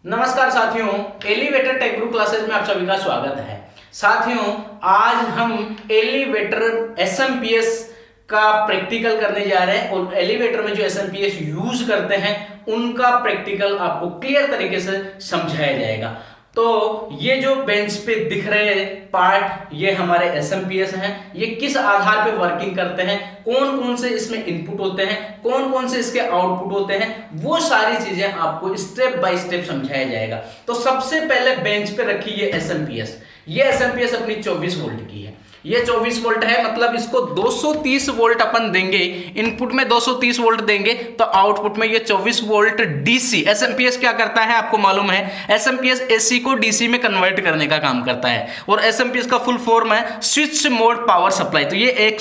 नमस्कार साथियों, elevator take group classes में आप सभी का स्वागत है। साथियों, आज हम एलिवेटर एसएमपीएस का प्रैक्टिकल करने जा रहे हैं और एलिवेटर में जो एसएमपीएस यूज करते हैं उनका प्रैक्टिकल आपको क्लियर तरीके से समझाया जाएगा। तो ये जो बेंच पे दिख रहे पार्ट, ये हमारे एसएमपीएस हैं। ये किस आधार पे वर्किंग करते हैं, कौन कौन से इसमें इनपुट होते हैं, कौन कौन से इसके आउटपुट होते हैं, वो सारी चीजें आपको स्टेप बाय स्टेप समझाया जाएगा। तो सबसे पहले बेंच पे रखी ये एसएमपीएस। ये एसएमपीएस अपनी 24 वोल्ट की है। ये 24 वोल्ट है, मतलब इसको 230 वोल्ट अपन देंगे, इनपुट में 230 वोल्ट देंगे तो आउटपुट में ये 24 वोल्ट डीसी। एसएमपीएस क्या करता है आपको मालूम है, एसएमपीएस एसी को डीसी में कन्वर्ट करने का काम करता है और एसएमपीएस का फुल फॉर्म है स्विच मोड पावर सप्लाई। तो ये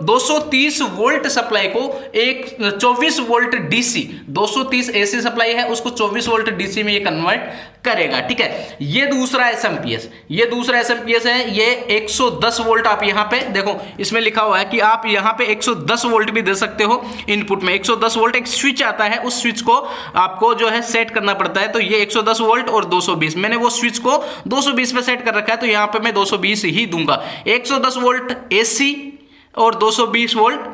230 वोल्ट सप्लाई को 24 वोल्ट डीसी, 230 एसी सप्लाई है उसको 24 वोल्ट डीसी में ये कन्वर्ट करेगा। ठीक है, ये दूसरा एसएमपीएस है। ये 110 वोल्ट आप यहां पे देखो, इसमें लिखा हुआ है कि आप यहां पे 110 वोल्ट भी दे सकते हो। इनपुट में 110 वोल्ट एक स्विच आता है, उस स्विच को आपको जो है सेट करना पड़ता है। तो ये 110 वोल्ट और 220, मैंने वो स्विच को 220 पे सेट कर रखा है तो यहां पे मैं 220 ही दूंगा। 110 वोल्ट एसी और 220 वोल्ट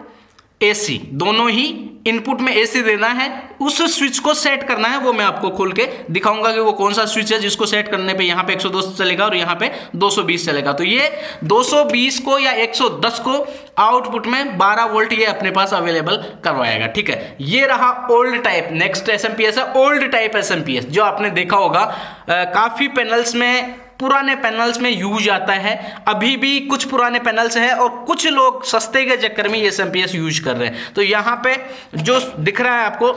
एसी, दोनों ही इनपुट में एसी देना है। उस स्विच को सेट करना है, वो मैं आपको खोल के दिखाऊंगा कि वो कौन सा स्विच है जिसको सेट करने पे यहाँ पे 110 चलेगा और यहाँ पे 220 चलेगा। तो ये 220 को या 110 को आउटपुट में 12 वोल्ट ये अपने पास अवेलेबल करवाएगा। ठीक है, ये रहा ओल्ड टाइप। नेक्स्ट एसएमपीएस है ओल्ड टाइप एसएमपीएस, जो आपने देखा होगा काफी पैनल्स में, पुराने पैनल्स में यूज आता है। अभी भी कुछ पुराने पैनल्स हैं और कुछ लोग सस्ते के चक्कर में ये एसएमपीएस यूज कर रहे हैं। तो यहाँ पे जो दिख रहा है आपको,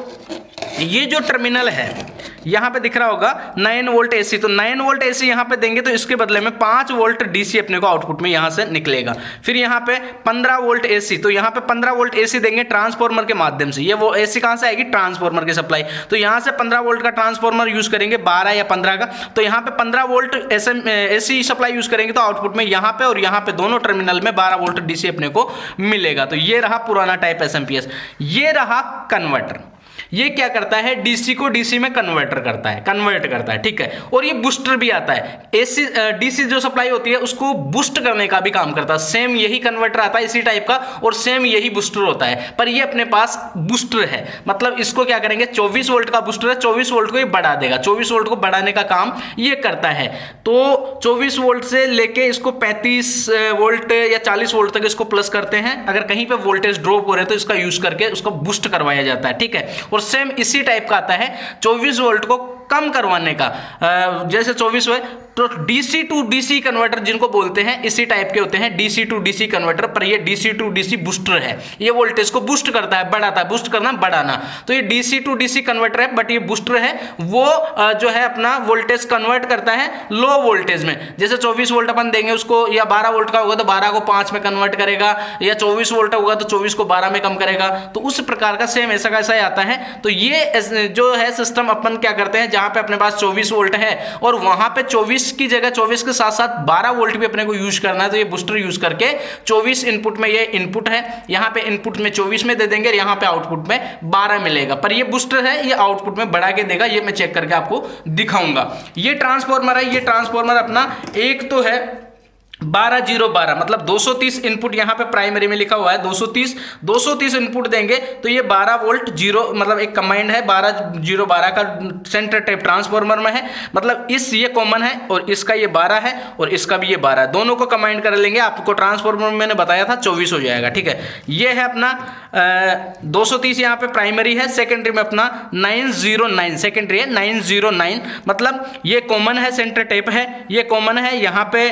ये जो टर्मिनल है यहाँ पे दिख रहा होगा 9 वोल्ट एसी। तो 9 वोल्ट एसी यहाँ पे देंगे तो इसके बदले में 5 वोल्ट डीसी अपने को आउटपुट में यहाँ से निकलेगा। फिर यहाँ पे 15 वोल्ट एसी, तो यहाँ पे 15 वोल्ट एसी देंगे ट्रांसफार्मर के माध्यम से। ये वो एसी कहाँ से आएगी, ट्रांसफार्मर की सप्लाई। तो यहाँ से 15 वोल्ट का ट्रांसफार्मर यूज करेंगे, 12 या 15 का। तो यहाँ पे 15 वोल्ट एसी सप्लाई यूज करेंगे तो आउटपुट में यहाँ पे और यहाँ पे दोनों टर्मिनल में 12 वोल्ट डीसी अपने को मिलेगा। तो ये रहा पुराना टाइप एसएमपीएस। ये रहा कन्वर्टर। ये क्या करता है, डीसी को डीसी में कन्वर्ट करता है। ठीक है, और ये बूस्टर भी आता है। एसी डीसी जो सप्लाई होती है उसको बूस्ट करने का भी काम करता है। सेम यही कन्वर्टर आता है इसी टाइप का और सेम यही बूस्टर होता है, पर ये अपने पास बूस्टर है। मतलब इसको क्या करेंगे, 24 वोल्ट का बूस्टर है, 24 वोल्ट को ये बढ़ा देगा। 24 वोल्ट को बढ़ाने का काम ये करता है। तो 24 वोल्ट से लेके इसको 35 वोल्ट या 40 वोल्ट तक इसको प्लस करते हैं। अगर कहीं पे वोल्टेज ड्रॉप हो रहे तो इसका यूज करके उसको बूस्ट करवाया जाता है। ठीक है, और सेम इसी टाइप का आता है 24 वोल्ट को कम करवाने का। जैसे 24 है तो डीसी टू डीसी कन्वर्टर जिनको बोलते हैं इसी टाइप के होते हैं, डीसी टू डीसी कन्वर्टर। पर ये डीसी टू डीसी बूस्टर है, ये वोल्टेज को बूस्ट करता है, बढ़ाता है। बूस्ट करना, बढ़ाना। तो ये डीसी टू डीसी कन्वर्टर है, बट ये बूस्टर है। वो जो है अपना वोल्टेज कन्वर्ट करता है लो वोल्टेज में। जैसे 24 वोल्ट अपन देंगे उसको, या 12 वोल्ट का होगा तो 12 को 5 में कन्वर्ट करेगा, या 24 वोल्ट होगा तो 24 को 12 में कम करेगा। तो उस प्रकार का सेम ऐसा कैसा ही आता है। तो ये जो है सिस्टम अपन क्या करते हैं, जहां पे अपने पास 24 वोल्ट है और वहां पे 24 की जगह 24 के साथ साथ 12 वोल्ट भी अपने को यूज करना है, तो ये बूस्टर यूज करके 24 इनपुट में, ये इनपुट है, यहां पे इनपुट में 24 में दे देंगे और यहां पे आउटपुट में 12 मिलेगा। पर ये बूस्टर है, ये आउटपुट में बढ़ा के देगा। ये मैं चेक करके आपको दिखाऊंगा। ये ट्रांसफार्मर है, ये ट्रांसफार्मर अपना एक तो है 12-0-12, मतलब 230 इनपुट यहाँ पे प्राइमरी में लिखा हुआ है। 230 इनपुट देंगे तो ये 12 वोल्ट 0, मतलब एक कमांड है 12-0-12 का सेंटर टाइप ट्रांसफार्मर में है। मतलब ये कॉमन है और इसका ये 12 है और इसका भी ये 12 है। दोनों को कमांड कर लेंगे, आपको ट्रांसफार्मर में मैंने बताया था 24 हो जाएगा। ठीक है, ये है अपना 230 यहाँ पे प्राइमरी है। सेकेंडरी में अपना 909, सेकेंडरी है 909, मतलब ये कॉमन है, सेंटर टाइप है, ये कॉमन है। यहाँ पे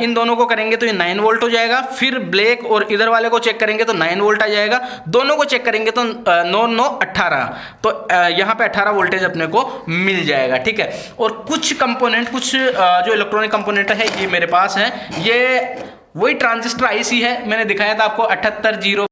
इन दोनों को करेंगे तो ये 9 वोल्ट हो जाएगा। फिर ब्लैक और इधर वाले को चेक करेंगे तो 9 वोल्ट आ जाएगा। दोनों को चेक करेंगे तो 9-9-18, तो यहाँ पे 18 वोल्टेज अपने को मिल जाएगा। ठीक है, और कुछ कंपोनेंट, कुछ जो इलेक्ट्रॉनिक कंपोनेंट है ये मेरे पास है। ये वही ट्रांजिस्टर आईसी है, मैंने दिखाया था आपको 7805